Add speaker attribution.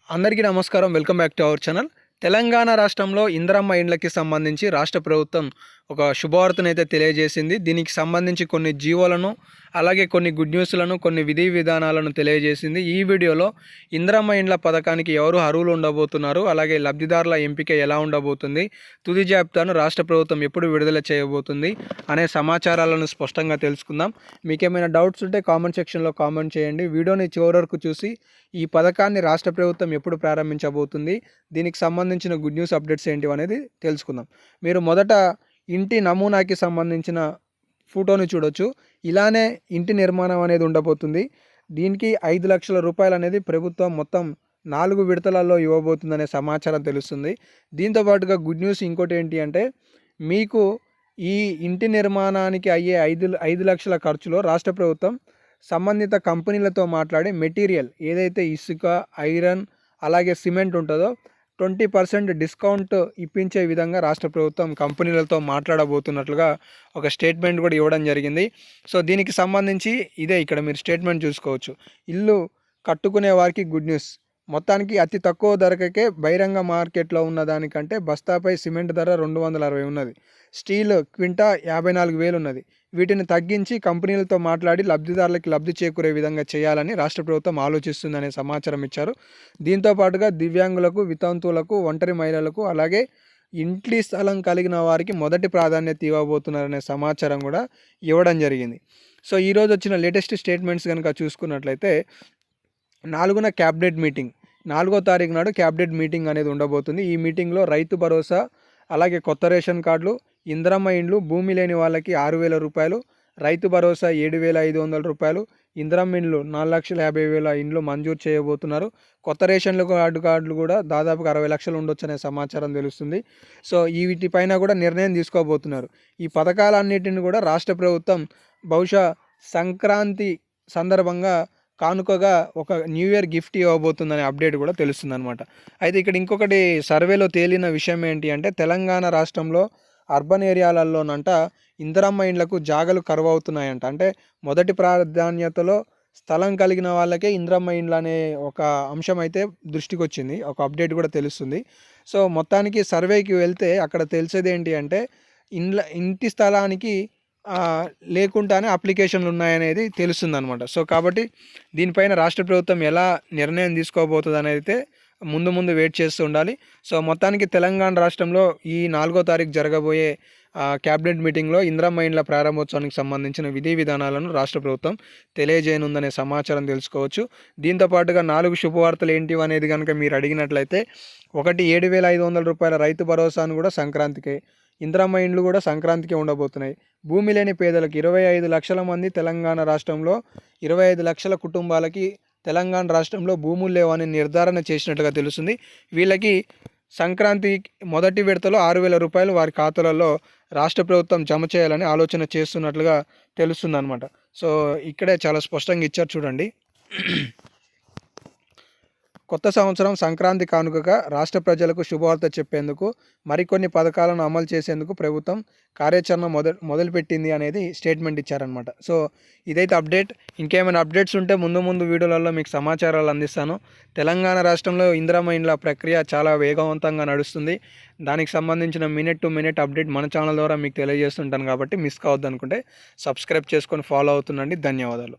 Speaker 1: అందరికీ నమస్కారం. Welcome back to our channel. Telangana రాష్ట్రంలో ఇందిరమ్మ ఇండ్లకి సంబంధించి రాష్ట్ర ప్రభుత్వం ఒక శుభవార్తనైతే తెలియజేసింది. దీనికి సంబంధించి కొన్ని జీవోలను, అలాగే కొన్ని గుడ్ న్యూస్లను, కొన్ని విధి విధానాలను తెలియజేసింది. ఈ వీడియోలో ఇందిరమ్మ ఇండ్ల పథకానికి ఎవరు అర్హులు ఉండబోతున్నారు, అలాగే లబ్ధిదారుల ఎంపిక ఎలా ఉండబోతుంది, తుది జాబితాను రాష్ట్ర ప్రభుత్వం ఎప్పుడు విడుదల చేయబోతుంది అనే సమాచారాలను స్పష్టంగా తెలుసుకుందాం. మీకేమైనా డౌట్స్ ఉంటే కామెంట్ సెక్షన్లో కామెంట్ చేయండి. వీడియోని చివరి వరకు చూసి ఈ పథకాన్ని రాష్ట్ర ప్రభుత్వం ఎప్పుడు ప్రారంభించబోతుంది, దీనికి సంబంధించిన గుడ్ న్యూస్ అప్డేట్స్ ఏంటి అనేది తెలుసుకుందాం. మీరు మొదట ఇంటి నమూనాకి సంబంధించిన ఫోటోని చూడొచ్చు. ఇలానే ఇంటి నిర్మాణం అనేది ఉండబోతుంది. దీనికి 5 లక్షల రూపాయలు అనేది ప్రభుత్వం మొత్తం 4 విడతలలో ఇవ్వబోతుందనే సమాచారం తెలుస్తుంది. దీంతో పాటుగా గుడ్ న్యూస్ ఇంకోటి ఏంటి అంటే, మీకు ఈ ఇంటి నిర్మాణానికి అయ్యే 5 లక్షల ఖర్చులో రాష్ట్ర ప్రభుత్వం సంబంధిత కంపెనీలతో మాట్లాడి మెటీరియల్ ఏదైతే ఇసుక, ఐరన్, అలాగే సిమెంట్ ఉంటుందో 20% డిస్కౌంట్ ఇప్పించే విధంగా రాష్ట్ర ప్రభుత్వం కంపెనీలతో మాట్లాడబోతున్నట్లుగా ఒక స్టేట్మెంట్ కూడా ఇవ్వడం జరిగింది. సో దీనికి సంబంధించి ఇదే ఇక్కడ మీరు స్టేట్మెంట్ చూసుకోవచ్చు. ఇల్లు కట్టుకునే వారికి గుడ్ న్యూస్. మొత్తానికి అతి తక్కువ ధరకే బహిరంగ మార్కెట్లో ఉన్న దానికంటే బస్తాపై సిమెంట్ ధర 260 ఉన్నది. స్టీల్ క్వింటా 54,000 ఉన్నది. వీటిని తగ్గించి కంపెనీలతో మాట్లాడి లబ్ధిదారులకి లబ్ధి చేకూరే విధంగా చేయాలని రాష్ట్ర ప్రభుత్వం ఆలోచిస్తుందనే సమాచారం ఇచ్చారు. దీంతో పాటుగా దివ్యాంగులకు, వితంతువులకు, ఒంటరి మహిళలకు, అలాగే ఇంటి స్థలం కలిగిన వారికి మొదటి ప్రాధాన్యత ఇవ్వబోతున్నారనే సమాచారం కూడా ఇవ్వడం జరిగింది. సో ఈరోజు వచ్చిన లేటెస్ట్ స్టేట్మెంట్స్ కనుక చూసుకున్నట్లయితే, 4న క్యాబినెట్ మీటింగ్, 4వ తారీఖు నాడు క్యాబినెట్ మీటింగ్ అనేది ఉండబోతుంది. ఈ మీటింగ్లో రైతు భరోసా, అలాగే కొత్త రేషన్ కార్డులు, ఇందిరమ్మ ఇండ్లు, భూమి లేని వాళ్ళకి 6,000 రూపాయలు, రైతు భరోసా 7,500 రూపాయలు, ఇందిరమ్మ ఇండ్లు 4,50,000 ఇండ్లు మంజూరు చేయబోతున్నారు. కొత్త రేషన్లు కార్డులు కూడా దాదాపుగా 60 లక్షలు ఉండొచ్చనే సమాచారం తెలుస్తుంది. సో వీటిపైన కూడా నిర్ణయం తీసుకోబోతున్నారు. ఈ పథకాలన్నిటిని కూడా రాష్ట్ర ప్రభుత్వం బహుశా సంక్రాంతి సందర్భంగా కానుకగా ఒక న్యూ ఇయర్ గిఫ్ట్ ఇవ్వబోతుందనే అప్డేట్ కూడా తెలుస్తుంది అనమాట. అయితే ఇక్కడ ఇంకొకటి సర్వేలో తేలిన విషయం ఏంటి అంటే, తెలంగాణ రాష్ట్రంలో అర్బన్ ఏరియాలలోనంట ఇందిరమ్మ ఇండ్లకు జాగలు కరువు అవుతున్నాయంట. అంటే మొదటి ప్రాధాన్యతలో స్థలం కలిగిన వాళ్ళకే ఇందిరమ్మ ఇండ్లు అనే ఒక అంశం అయితే దృష్టికి వచ్చింది. ఒక అప్డేట్ కూడా తెలుస్తుంది. సో మొత్తానికి సర్వేకి వెళ్తే అక్కడ తెలిసేది ఏంటి అంటే, ఇంటి స్థలానికి లేకుండానే అప్లికేషన్లు ఉన్నాయనేది తెలుస్తుంది అనమాట. సో కాబట్టి దీనిపైన రాష్ట్ర ప్రభుత్వం ఎలా నిర్ణయం తీసుకోబోతుంది అనేది అయితే ముందు వెయిట్ చేస్తూ ఉండాలి. సో మొత్తానికి తెలంగాణ రాష్ట్రంలో ఈ 4వ తారీఖు జరగబోయే క్యాబినెట్ మీటింగ్లో ఇందిరమ్మ ఇండ్ల ప్రారంభోత్సవానికి సంబంధించిన విధి విధానాలను రాష్ట్ర ప్రభుత్వం తెలియజేయనుందనే సమాచారం తెలుసుకోవచ్చు. దీంతో పాటుగా 4 శుభవార్తలు ఏంటి అనేది కనుక మీరు అడిగినట్లయితే, ఒకటి 7,500 రూపాయల రైతు భరోసాను కూడా సంక్రాంతికే, ఇందిరమ్మ ఇండ్లు కూడా సంక్రాంతికే ఉండబోతున్నాయి. భూమి లేని పేదలకు 25 లక్షల మంది తెలంగాణ రాష్ట్రంలో 25 లక్షల కుటుంబాలకి తెలంగాణ రాష్ట్రంలో భూములు లేవని నిర్ధారణ చేసినట్టుగా తెలుస్తుంది. వీళ్ళకి సంక్రాంతి మొదటి విడతలో 6,000 రూపాయలు వారి ఖాతాలలో రాష్ట్ర ప్రభుత్వం జమ చేయాలని ఆలోచన చేస్తున్నట్లుగా తెలుస్తుంది అనమాట. సో ఇక్కడే చాలా స్పష్టంగా ఇచ్చారు చూడండి. కొత్త సంవత్సరం సంక్రాంతి కానుకగా రాష్ట్ర ప్రజలకు శుభవార్త చెప్పేందుకు, మరికొన్ని పథకాలను అమలు చేసేందుకు ప్రభుత్వం కార్యాచరణ మొదలుపెట్టింది అనేది స్టేట్మెంట్ ఇచ్చారనమాట. సో ఇదైతే అప్డేట్. ఇంకేమైనా అప్డేట్స్ ఉంటే ముందు వీడియోలలో మీకు సమాచారాలు అందిస్తాను. తెలంగాణ రాష్ట్రంలో ఇందిరమ్మ ఇండ్ల ప్రక్రియ చాలా వేగవంతంగా నడుస్తుంది. దానికి సంబంధించిన మినిట్ టు మినిట్ అప్డేట్ మన ఛానల్ ద్వారా మీకు తెలియజేస్తుంటాను. కాబట్టి మిస్ కావద్దు అనుకుంటే సబ్స్క్రైబ్ చేసుకొని ఫాలో అవుతుండండి. ధన్యవాదాలు.